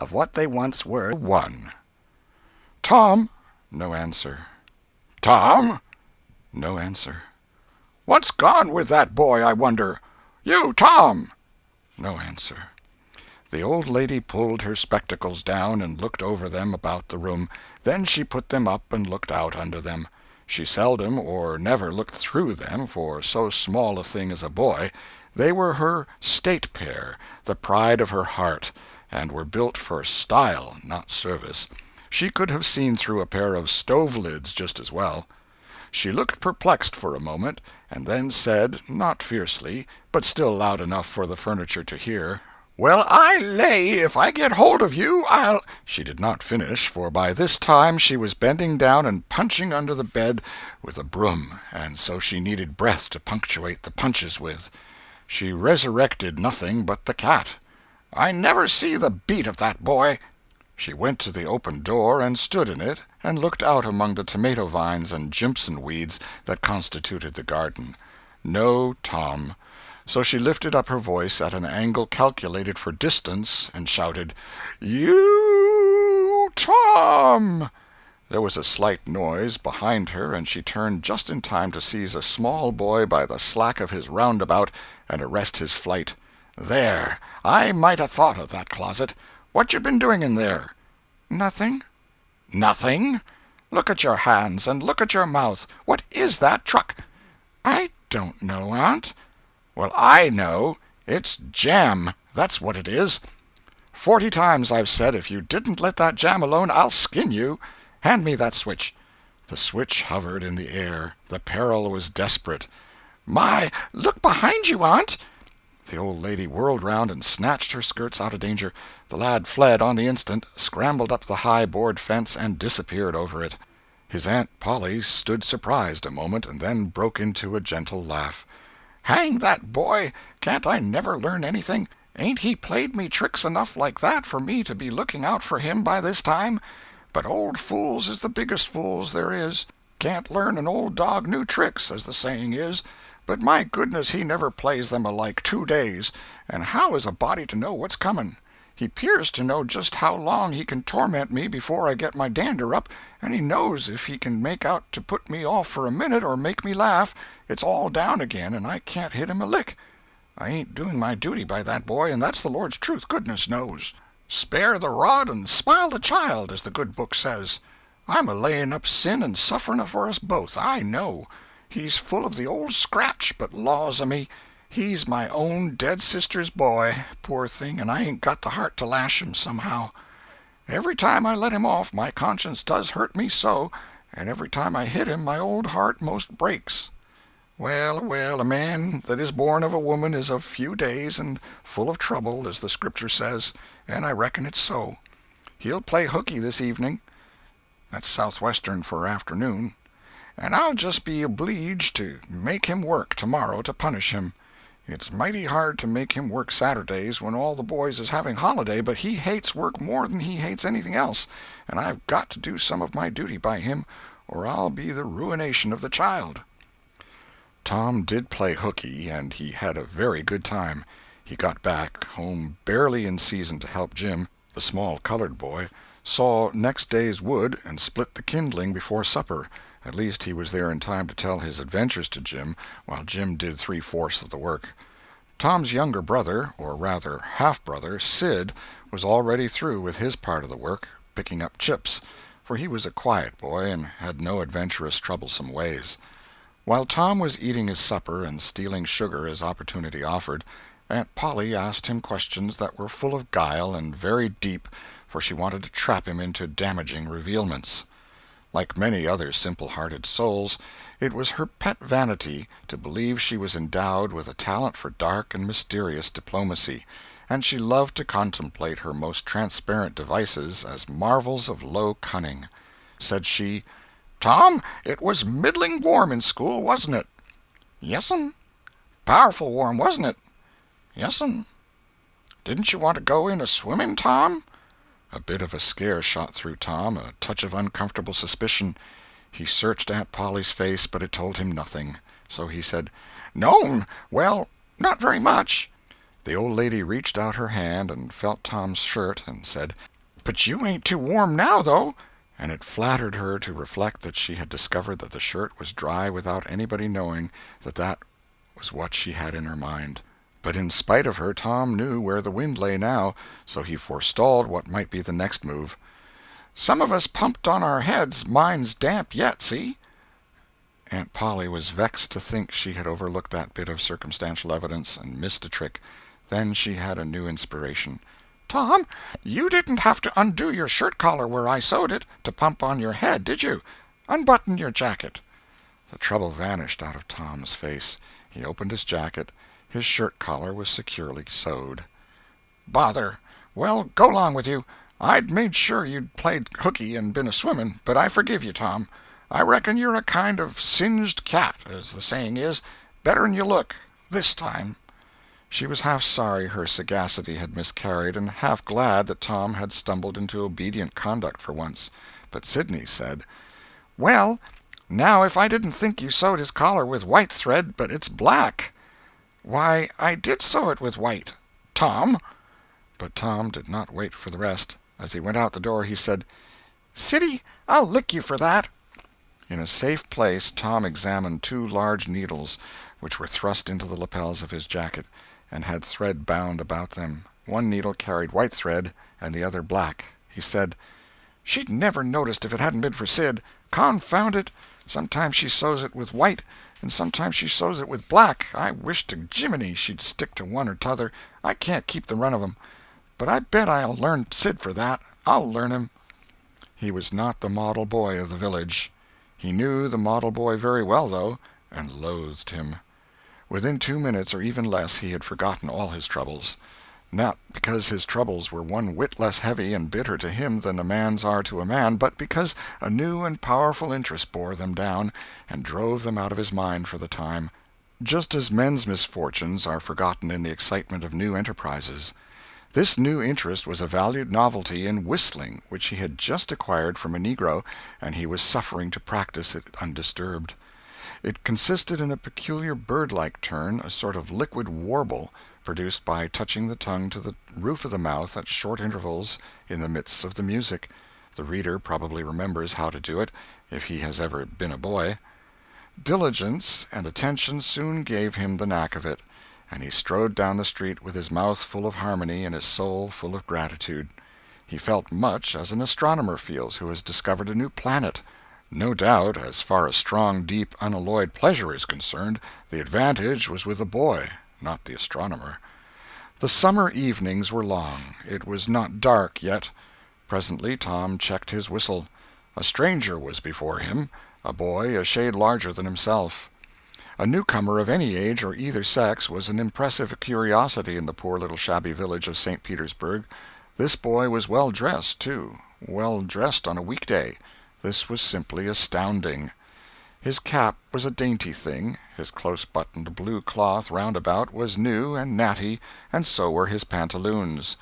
of what they once were. 1. "Tom!" No answer. "Tom!" No answer. "What's gone with that boy, I wonder? You, Tom!" No answer. The old lady pulled her spectacles down and looked over them about the room. Then she put them up and looked out under them. She seldom or never looked through them, for so small a thing as a boy. They were her state pair, the pride of her heart, and were built for style, not service. She could have seen through a pair of stove-lids just as well. She looked perplexed for a moment, and then said, not fiercely, but still loud enough for the furniture to hear, "Well, I lay if I get hold of you, I'll—" She did not finish, for by this time she was bending down and punching under the bed with a broom, and so she needed breath to punctuate the punches with. She resurrected nothing but the cat. "I never see the beat of that boy." She went to the open door and stood in it, and looked out among the tomato vines and jimpson weeds that constituted the garden. No Tom. So she lifted up her voice at an angle calculated for distance, and shouted, "You, Tom!" There was a slight noise behind her, and she turned just in time to seize a small boy by the slack of his roundabout and arrest his flight. "There! I might 'a' thought of that closet. What you been doing in there?" "Nothing." "Nothing? Look at your hands, and look at your mouth. What is that truck?" "I don't know, Aunt." "Well, I know. It's jam, that's what it is. 40 times I've said if you didn't let that jam alone I'll skin you. Hand me that switch." The switch hovered in the air. The peril was desperate. "My, look behind you, Aunt!" The old lady whirled round and snatched her skirts out of danger. The lad fled on the instant, scrambled up the high board fence, and disappeared over it. His Aunt Polly stood surprised a moment, and then broke into a gentle laugh. "Hang that boy! Can't I never learn anything? Ain't he played me tricks enough like that for me to be looking out for him by this time? But old fools is the biggest fools there is. Can't learn an old dog new tricks, as the saying is. But my goodness, he never plays them alike 2 days, and how is a body to know what's coming? He 'pears to know just how long he can torment me before I get my dander up, and he knows if he can make out to put me off for a minute or make me laugh, it's all down again and I can't hit him a lick. I ain't doing my duty by that boy, and that's the Lord's truth, goodness knows. Spare the rod and smile the child, as the good book says. I'm a laying up sin and suffering for us both, I know. He's full of the old scratch, but laws o' me, he's my own dead sister's boy, poor thing, and I ain't got the heart to lash him somehow. Every time I let him off my conscience does hurt me so, and every time I hit him my old heart most breaks. Well, well, a man that is born of a woman is of few days and full of trouble, as the Scripture says, and I reckon it's so. He'll play hooky this evening. That's southwestern for afternoon. And I'll just be obleeged to make him work tomorrow to punish him. It's mighty hard to make him work Saturdays when all the boys is having holiday, but he hates work more than he hates anything else, and I've got to do some of my duty by him, or I'll be the ruination of the child." Tom did play hooky, and he had a very good time. He got back home barely in season to help Jim, the small colored boy, saw next day's wood, and split the kindling before supper. At least he was there in time to tell his adventures to Jim, while Jim did 3/4 of the work. Tom's younger brother, or rather half-brother, Sid, was already through with his part of the work, picking up chips, for he was a quiet boy and had no adventurous, troublesome ways. While Tom was eating his supper and stealing sugar as opportunity offered, Aunt Polly asked him questions that were full of guile and very deep, for she wanted to trap him into damaging revealments. Like many other simple-hearted souls, it was her pet vanity to believe she was endowed with a talent for dark and mysterious diplomacy, and she loved to contemplate her most transparent devices as marvels of low cunning. Said she, "Tom, it was middling warm in school, wasn't it?" "Yes'm." "Powerful warm, wasn't it?" "Yes'm." "Didn't you want to go in a-swimming, Tom?" A bit of a scare shot through Tom, a touch of uncomfortable suspicion. He searched Aunt Polly's face, but it told him nothing. So he said, "No'm, well, not very much." The old lady reached out her hand and felt Tom's shirt, and said, But you ain't too warm now, though." And it flattered her to reflect that she had discovered that the shirt was dry without anybody knowing that that was what she had in her mind. But in spite of her, Tom knew where the wind lay now, so he forestalled what might be the next move. "Some of us pumped on our heads. Mine's damp yet, see?" Aunt Polly was vexed to think she had overlooked that bit of circumstantial evidence and missed a trick. Then she had a new inspiration. "Tom, you didn't have to undo your shirt collar where I sewed it, to pump on your head, did you? Unbutton your jacket." The trouble vanished out of Tom's face. He opened his jacket. His shirt collar was securely sewed. "Bother! Well, go 'long with you. I'd made sure you'd played hooky and been a-swimming, but I forgive you, Tom. I reckon you're a kind of singed cat, as the saying is, better'n you look, this time." She was half sorry her sagacity had miscarried, and half glad that Tom had stumbled into obedient conduct for once. But Sidney said, "Well, now if I didn't think you sewed his collar with white thread, but it's black." "Why, I did sew it with white, Tom." But Tom did not wait for the rest. As he went out the door, he said, "Siddy, I'll lick you for that." In a safe place Tom examined 2 large needles, which were thrust into the lapels of his jacket, and had thread bound about them. One needle carried white thread, and the other black. He said, "She'd never noticed if it hadn't been for Sid. Confound it! Sometimes she sews it with white, and sometimes she sews it with black. I wish to Jiminy she'd stick to one or t'other. I can't keep the run of 'em. But I bet I'll learn Sid for that. I'll learn him." He was not the model boy of the village. He knew the model boy very well, though, and loathed him. Within 2 minutes, or even less, he had forgotten all his troubles. Not because his troubles were one whit less heavy and bitter to him than a man's are to a man, but because a new and powerful interest bore them down and drove them out of his mind for the time, just as men's misfortunes are forgotten in the excitement of new enterprises. This new interest was a valued novelty in whistling, which he had just acquired from a negro, and he was suffering to practice it undisturbed. It consisted in a peculiar bird-like turn, a sort of liquid warble, produced by touching the tongue to the roof of the mouth at short intervals in the midst of the music. The reader probably remembers how to do it, if he has ever been a boy. Diligence and attention soon gave him the knack of it, and he strode down the street with his mouth full of harmony and his soul full of gratitude. He felt much as an astronomer feels who has discovered a new planet. No doubt, as far as strong, deep, unalloyed pleasure is concerned, the advantage was with the boy, not the astronomer. The summer evenings were long. It was not dark yet. Presently Tom checked his whistle. A stranger was before him, a boy a shade larger than himself. A newcomer of any age or either sex was an impressive curiosity in the poor little shabby village of St. Petersburg. This boy was well dressed, too, well dressed on a weekday. This was simply astounding. His cap was a dainty thing, his close-buttoned blue cloth roundabout was new and natty, and so were his pantaloons.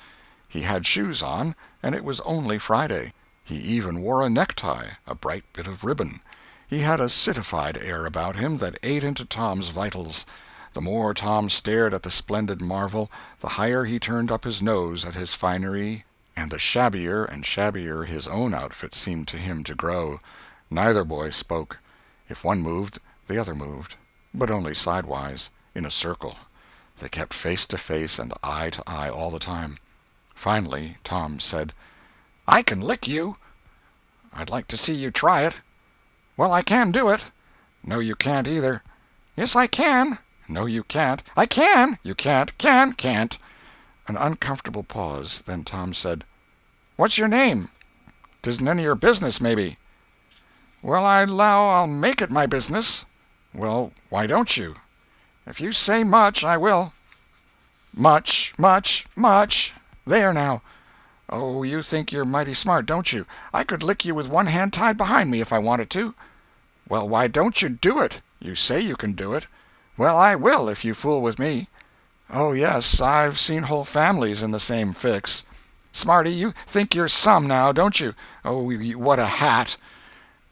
He had shoes on, and it was only Friday. He even wore a necktie, a bright bit of ribbon. He had a citified air about him that ate into Tom's vitals. The more Tom stared at the splendid marvel, the higher he turned up his nose at his finery, and the shabbier and shabbier his own outfit seemed to him to grow. Neither boy spoke. If one moved, the other moved, but only sidewise, in a circle. They kept face to face and eye to eye all the time. Finally Tom said, "I can lick you." "I'd like to see you try it." "Well, I can do it." "No, you can't either." "Yes, I can." "No, you can't." "I can." "You can't." Can't." An uncomfortable pause. Then Tom said, "What's your name?" "'Tisn't any of your business, maybe." "Well, I 'low I'll make it my business." "Well, why don't you?" "If you say much, I will." "Much, much, much. There now." "Oh, you think you're mighty smart, don't you? I could lick you with one hand tied behind me if I wanted to." "Well, why don't you do it? You say you can do it." "Well, I will, if you fool with me." "Oh, yes, I've seen whole families in the same fix." "Smarty, you think you're some, now, don't you? Oh, what a hat!"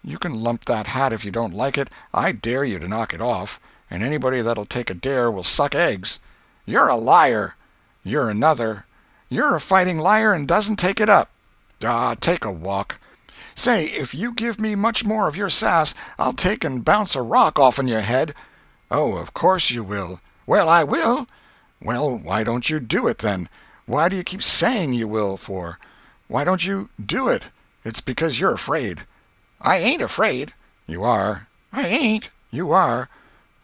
"You can lump that hat if you don't like it. I dare you to knock it off, and anybody that'll take a dare will suck eggs." "You're a liar." "You're another." "You're a fighting liar and doesn't take it up." "Ah, take a walk. Say, if you give me much more of your sass, I'll take and bounce a rock off'n your head." "Oh, of course you will." "Well, I will." "Well, why don't you do it, then? Why do you keep saying you will, for? Why don't you do it? It's because you're afraid." "I ain't afraid." "You are." "I ain't." "You are."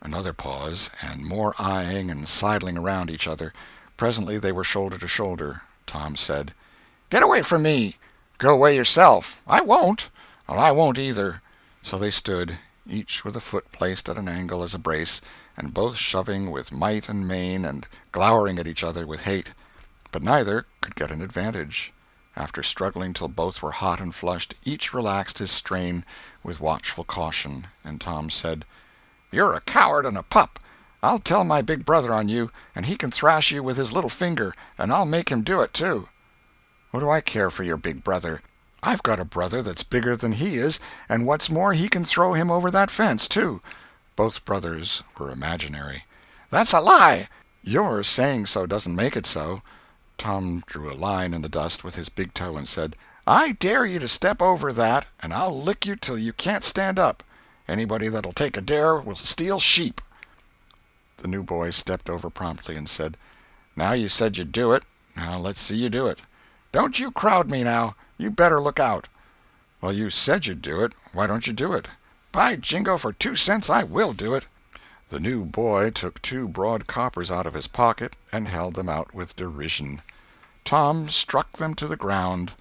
Another pause, and more eyeing and sidling around each other. Presently they were shoulder to shoulder. Tom said: "Get away from me." "Go away yourself." "I won't." "Well, I won't either." So they stood, each with a foot placed at an angle as a brace, and both shoving with might and main and glowering at each other with hate. But neither could get an advantage. After struggling till both were hot and flushed, each relaxed his strain with watchful caution, and Tom said: "You're a coward and a pup. I'll tell my big brother on you, and he can thrash you with his little finger, and I'll make him do it, too." "What do I care for your big brother? I've got a brother that's bigger than he is, and what's more, he can throw him over that fence, too." Both brothers were imaginary. "That's a lie." "Your saying so doesn't make it so." Tom drew a line in the dust with his big toe and said: "I dare you to step over that, and I'll lick you till you can't stand up. Anybody that'll take a dare will steal sheep." The new boy stepped over promptly and said: "Now you said you'd do it. Now let's see you do it." "Don't you crowd me, now. You better look out." "Well, you said you'd do it. Why don't you do it?" "By jingo, for 2 cents I will do it." The new boy took 2 broad coppers out of his pocket and held them out with derision. Tom struck them to the ground.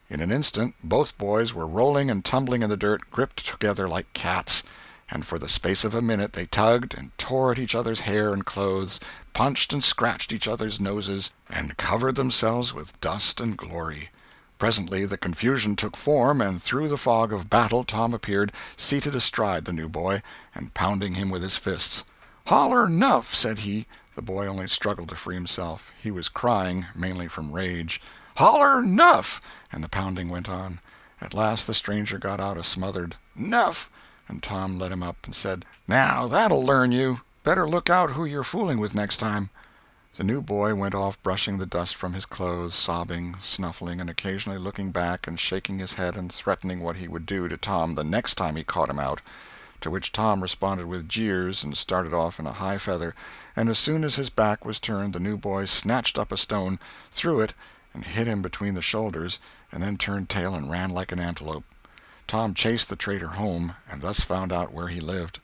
In an instant both boys were rolling and tumbling in the dirt, gripped together like cats, and for the space of a minute they tugged and tore at each other's hair and clothes, punched and scratched each other's noses, and covered themselves with dust and glory. Presently the confusion took form, and through the fog of battle Tom appeared, seated astride the new boy, and pounding him with his fists. "Holler 'nuff," said he. The boy only struggled to free himself. He was crying, mainly from rage. "Holler 'nuff," and the pounding went on. At last the stranger got out a smothered "'Nuff," and Tom let him up and said: "Now that'll learn you. Better look out who you're fooling with next time." The new boy went off brushing the dust from his clothes, sobbing, snuffling, and occasionally looking back and shaking his head and threatening what he would do to Tom the next time he caught him out. To which Tom responded with jeers and started off in a high feather, and as soon as his back was turned the new boy snatched up a stone, threw it, and hit him between the shoulders, and then turned tail and ran like an antelope. Tom chased the traitor home, and thus found out where he lived.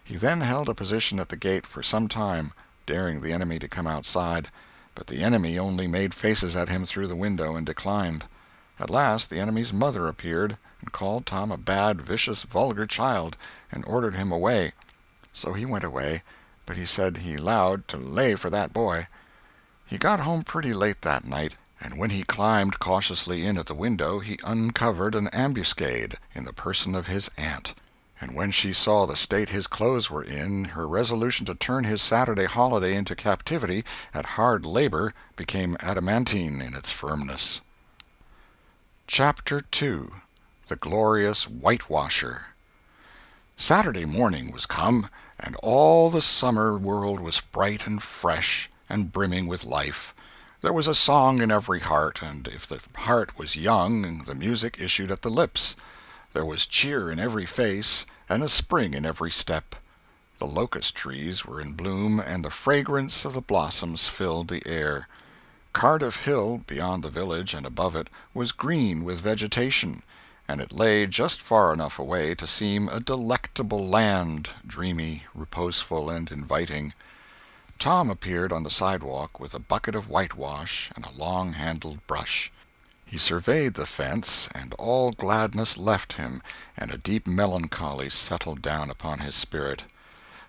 He then held a position at the gate for some time, daring the enemy to come outside, but the enemy only made faces at him through the window and declined. At last the enemy's mother appeared, and called Tom a bad, vicious, vulgar child, and ordered him away. So he went away, but he said he 'lowed to lay for that boy. He got home pretty late that night, and when he climbed cautiously in at the window he uncovered an ambuscade in the person of his aunt. And when she saw the state his clothes were in, her resolution to turn his Saturday holiday into captivity at hard labor became adamantine in its firmness. Chapter 2. The Glorious Whitewasher. Saturday morning was come, and all the summer world was bright and fresh and brimming with life. There was a song in every heart, and if the heart was young, the music issued at the lips. There was cheer in every face, and a spring in every step. The locust trees were in bloom, and the fragrance of the blossoms filled the air. Cardiff Hill, beyond the village and above it, was green with vegetation, and it lay just far enough away to seem a delectable land, dreamy, reposeful, and inviting. Tom appeared on the sidewalk with a bucket of whitewash and a long-handled brush. He surveyed the fence, and all gladness left him, and a deep melancholy settled down upon his spirit.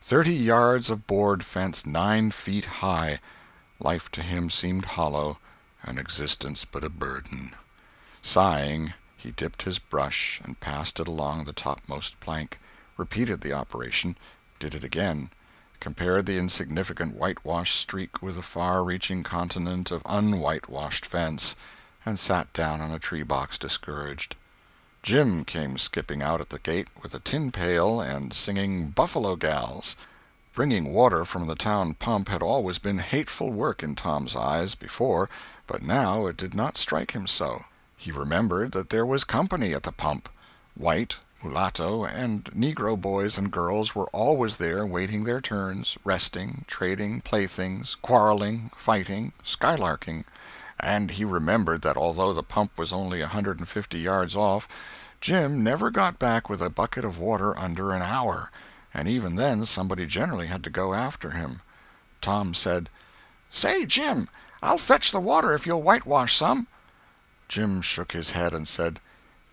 30 yards of board fence 9 feet high. Life to him seemed hollow, and existence but a burden. Sighing, he dipped his brush and passed it along the topmost plank, repeated the operation, did it again, compared the insignificant whitewashed streak with the far-reaching continent of unwhitewashed fence, and sat down on a tree-box discouraged. Jim came skipping out at the gate with a tin pail and singing "Buffalo Gals." Bringing water from the town pump had always been hateful work in Tom's eyes, before, but now it did not strike him so. He remembered that there was company at the pump. White, mulatto, and negro boys and girls were always there waiting their turns, resting, trading playthings, quarreling, fighting, skylarking. And he remembered that although the pump was only 150 yards off, Jim never got back with a bucket of water under an hour, and even then somebody generally had to go after him. Tom said, "Say, Jim, I'll fetch the water if you'll whitewash some." Jim shook his head and said,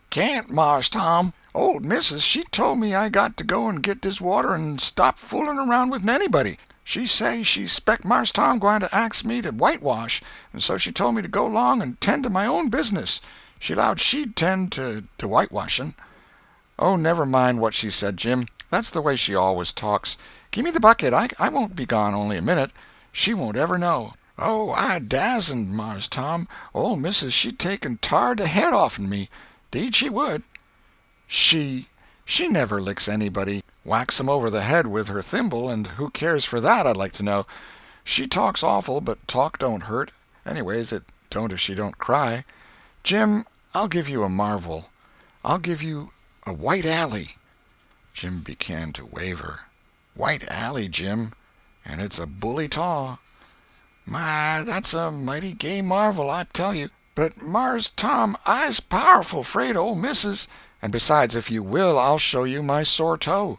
"Can't, Mars Tom. Old missus, she told me I got to go and get dis water and stop fooling around with anybody. She say she 'spect Mars Tom gwine to ax me to whitewash, and so she told me to go 'long and tend to my own business. She 'lowed she'd tend to whitewashing." "Oh, never mind what she said, Jim. That's the way she always talks. Gimme the bucket. I won't be gone only a minute. She won't ever know." "Oh, I dasn't, Mars Tom. Ole missus she'd take and tar de head off'n me. 'Deed she would." She never licks anybody. Whacks 'em over the head with her thimble, and who cares for that, I'd like to know. She talks awful, but talk don't hurt. Anyways, it don't if she don't cry. Jim, I'll give you a marvel. I'll give you a white alley." Jim began to waver. "White alley, Jim, and it's a bully taw." "My, that's a mighty gay marvel, I tell you. But, Mars Tom, I's powerful 'fraid of ole missus. And besides, if you will, I'll show you my sore toe."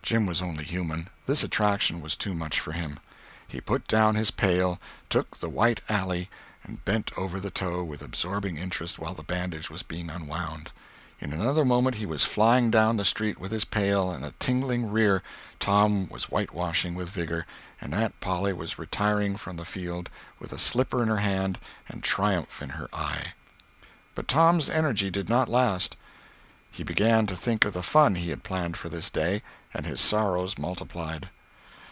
Jim was only human. This attraction was too much for him. He put down his pail, took the white alley, and bent over the toe with absorbing interest while the bandage was being unwound. In another moment he was flying down the street with his pail and a tingling rear. Tom was whitewashing with vigor, and Aunt Polly was retiring from the field with a slipper in her hand and triumph in her eye. But Tom's energy did not last. He began to think of the fun he had planned for this day, and his sorrows multiplied.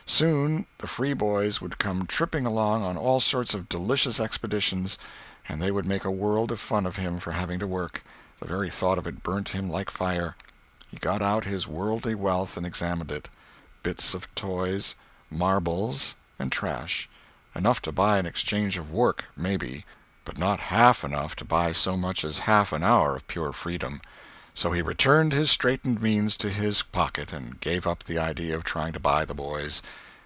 Soon the free boys would come tripping along on all sorts of delicious expeditions, and they would make a world of fun of him for having to work. The very thought of it burnt him like fire. He got out his worldly wealth and examined it. Bits of toys, marbles, and trash. Enough to buy an exchange of work, maybe, but not half enough to buy so much as half an hour of pure freedom. So he returned his straitened means to his pocket and gave up the idea of trying to buy the boys.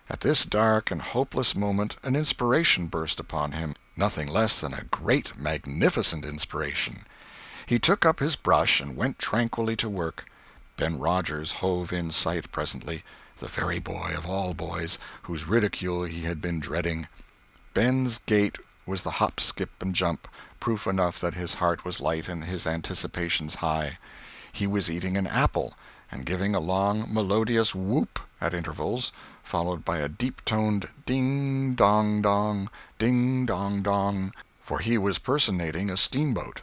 At this dark and hopeless moment an inspiration burst upon him, nothing less than a great, magnificent inspiration. He took up his brush and went tranquilly to work. Ben Rogers hove in sight presently, the very boy of all boys, whose ridicule he had been dreading. Ben's gait was the hop, skip, and jump, proof enough that his heart was light and his anticipations high. He was eating an apple, and giving a long, melodious whoop at intervals, followed by a deep-toned ding-dong-dong, ding-dong-dong, for he was personating a steamboat.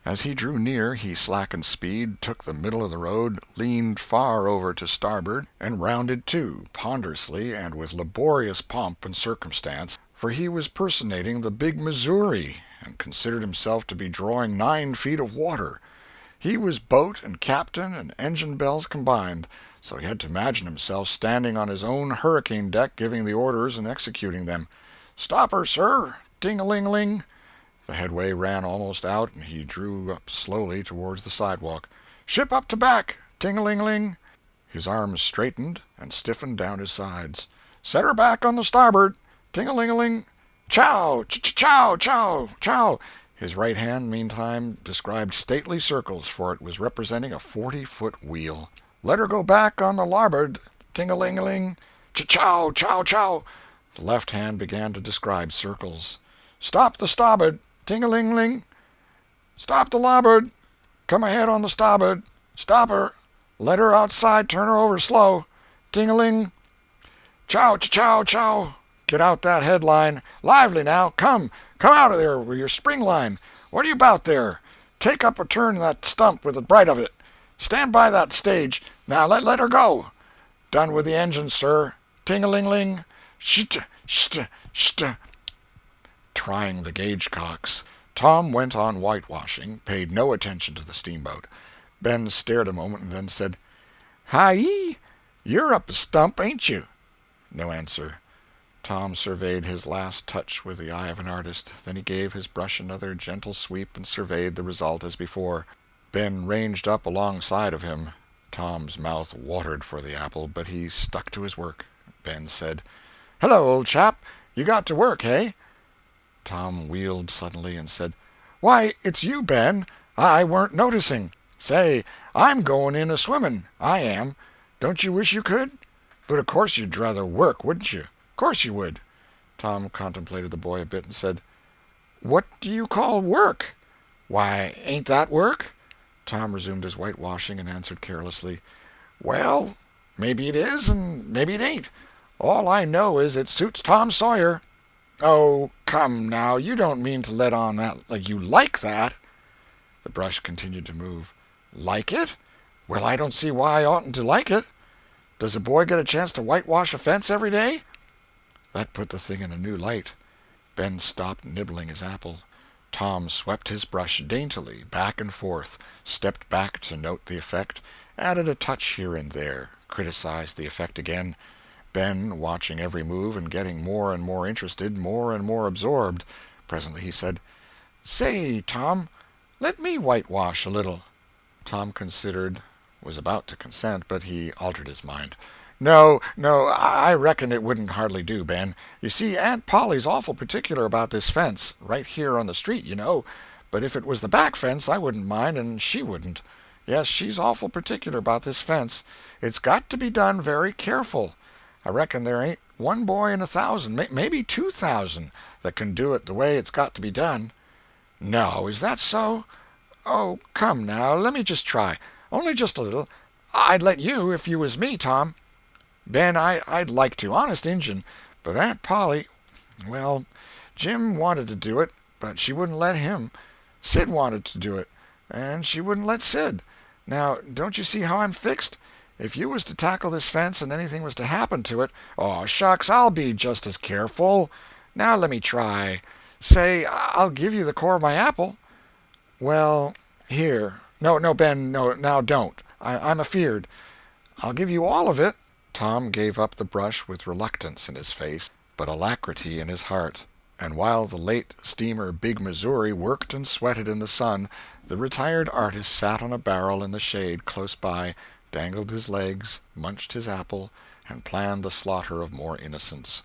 As he drew near, he slackened speed, took the middle of the road, leaned far over to starboard, and rounded to, ponderously and with laborious pomp and circumstance, for he was personating the Big Missouri, and considered himself to be drawing 9 feet of water. He was boat and captain and engine bells combined, so he had to imagine himself standing on his own hurricane deck giving the orders and executing them. "Stop her, sir! Ting-a-ling-ling!" The headway ran almost out, and he drew up slowly towards the sidewalk. "Ship up to back! Ting-a-ling-ling!" His arms straightened and stiffened down his sides. "Set her back on the starboard! Ting-a-ling-a-ling! Chow! Chow! Chow! Chow!" His right hand, meantime, described stately circles, for it was representing a 40-foot wheel. "Let her go back on the larboard! Ting-a-ling-a-ling! Chow! Chow! Chow!" The left hand began to describe circles. "Stop the starboard! Ting-a-ling-ling! Stop the larboard! Come ahead on the starboard! Stop her! Let her outside, turn her over slow! Ting-a-ling! Chow! Chow! Chow! Get out that headline! Lively now! Come out of there with your spring line! What are you about there? Take up a turn in that stump with the bright of it! Stand by that stage! Now let her go! Done with the engine, sir! Ting-a-ling-ling! Sht! Sht! Sht!" Trying the gauge-cocks, Tom went on whitewashing, paid no attention to the steamboat. Ben stared a moment and then said, "Hi-yi! You're up a stump, ain't you?" No answer. Tom surveyed his last touch with the eye of an artist. Then he gave his brush another gentle sweep and surveyed the result as before. Ben ranged up alongside of him. Tom's mouth watered for the apple, but he stuck to his work. Ben said, "Hello, old chap. You got to work, hey?" Tom wheeled suddenly and said, "Why, it's you, Ben. I weren't noticing. Say, I'm going in a-swimming, I am. Don't you wish you could? But of course you'd rather work, wouldn't you? Course you would." Tom contemplated the boy a bit and said, "What do you call work?" "Why, ain't that work?" Tom resumed his whitewashing and answered carelessly, "Well, maybe it is and maybe it ain't. All I know is it suits Tom Sawyer." "Oh, come now, you don't mean to let on that like you like that?" The brush continued to move. "Like it? Well, I don't see why I oughtn't to like it. Does a boy get a chance to whitewash a fence every day?" That put the thing in a new light. Ben stopped nibbling his apple. Tom swept his brush daintily back and forth, stepped back to note the effect, added a touch here and there, criticized the effect again. Ben, watching every move and getting more and more interested, more and more absorbed. Presently he said, "Say, Tom, let me whitewash a little." Tom considered, was about to consent, but he altered his mind. "No, no, I reckon it wouldn't hardly do, Ben. You see, Aunt Polly's awful particular about this fence, right here on the street, you know. But if it was the back fence, I wouldn't mind, and she wouldn't. Yes, she's awful particular about this fence. It's got to be done very careful. I reckon there ain't one boy in 1,000, maybe 2,000, that can do it the way it's got to be done." "No, is that so? Oh, come now, let me just try. Only just a little. I'd let you if you was me, Tom." "Ben, I'd like to, honest Injun, but Aunt Polly, well, Jim wanted to do it, but she wouldn't let him. Sid wanted to do it, and she wouldn't let Sid. Now, don't you see how I'm fixed? If you was to tackle this fence and anything was to happen to it, oh, shucks, I'll be just as careful. Now let me try. Say, I'll give you the core of my apple." "Well, here. No, no, Ben, no, now don't. I'm afeard. I'll give you all of it." Tom gave up the brush with reluctance in his face, but alacrity in his heart, and while the late steamer Big Missouri worked and sweated in the sun, the retired artist sat on a barrel in the shade close by, dangled his legs, munched his apple, and planned the slaughter of more innocents.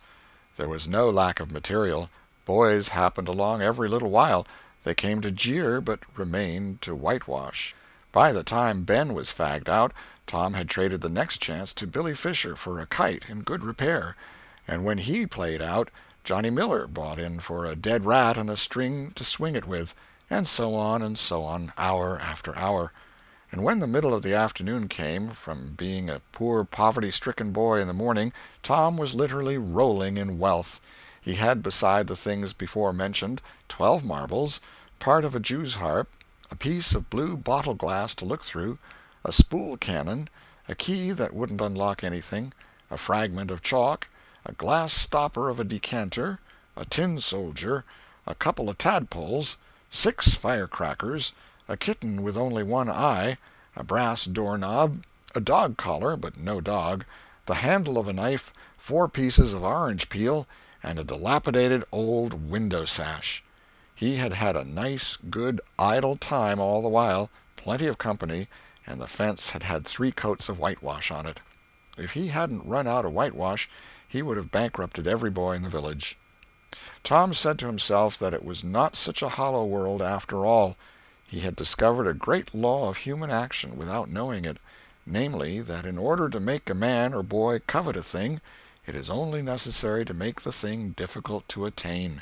There was no lack of material. Boys happened along every little while. They came to jeer, but remained to whitewash. By the time Ben was fagged out, Tom had traded the next chance to Billy Fisher for a kite in good repair, and when he played out, Johnny Miller brought in for a dead rat and a string to swing it with, and so on, hour after hour. And when the middle of the afternoon came, from being a poor poverty-stricken boy in the morning, Tom was literally rolling in wealth. He had, beside the things before mentioned, 12 marbles, part of a jew's harp, a piece of blue bottle glass to look through, a spool cannon, a key that wouldn't unlock anything, a fragment of chalk, a glass stopper of a decanter, a tin soldier, a couple of tadpoles, 6 firecrackers, a kitten with only one eye, a brass doorknob, a dog collar but no dog, the handle of a knife, 4 pieces of orange peel, and a dilapidated old window sash. He had had a nice, good, idle time all the while, plenty of company, and the fence had had 3 coats of whitewash on it. If he hadn't run out of whitewash, he would have bankrupted every boy in the village. Tom said to himself that it was not such a hollow world after all. He had discovered a great law of human action without knowing it, namely, that in order to make a man or boy covet a thing, it is only necessary to make the thing difficult to attain.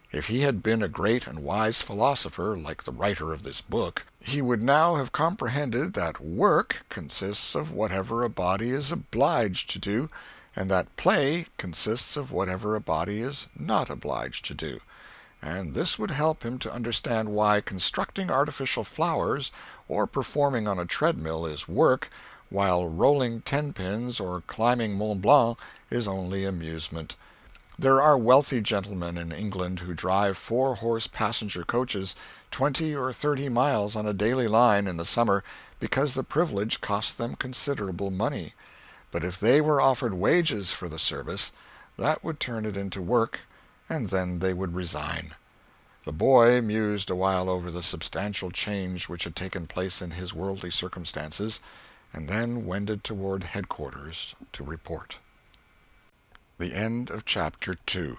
If he had been a great and wise philosopher, like the writer of this book, he would now have comprehended that work consists of whatever a body is obliged to do, and that play consists of whatever a body is not obliged to do. And this would help him to understand why constructing artificial flowers or performing on a treadmill is work, while rolling 10-pins or climbing Mont Blanc is only amusement. There are wealthy gentlemen in England who drive 4-horse passenger coaches 20 or 30 miles on a daily line in the summer because the privilege costs them considerable money. But if they were offered wages for the service, That would turn it into work, and then they would resign. The boy mused a while over the substantial change which had taken place in his worldly circumstances, and then wended toward headquarters to report. The end of Chapter 2.